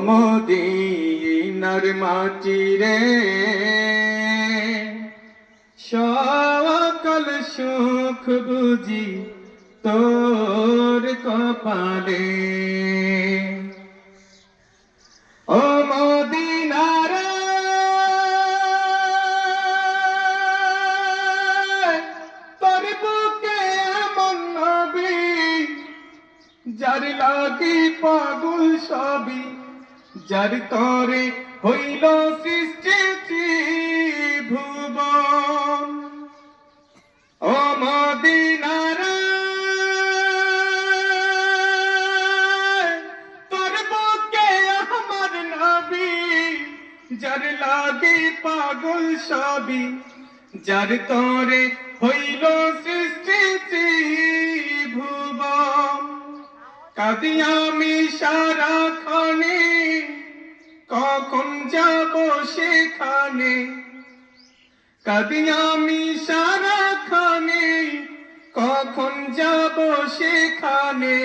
মদিনার মাটি রে সকল সুখ বুঝি তোর কপালে। ও মদিনার তোর বুকে এমন নবী যার লাগি পাগল সবই, যার তরে হইল সৃষ্টি ত্রিভুবন। ও মদিনার তোর বুকে আমার নবী যার লাগি পাগল সবই, যার তরে হইল সৃষ্টি ত্রিভুবন। কাঁদি আমি সারাক্ষণে কখন যাব সেখানে, কাঁদি আমি সারাক্ষণে কখন যাব সেখানে।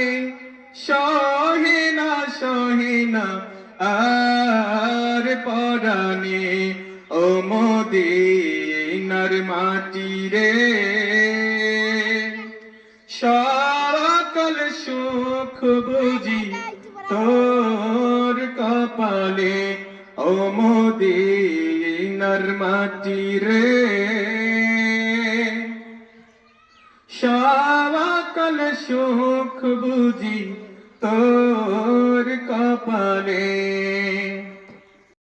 সহে না আর পরাণে ও মদিনার মাটি রে সকল সুখ বুঝি তোর কপালে। ও মদিনার মাটি রে সকল সুখ বুঝি তোর কপালে।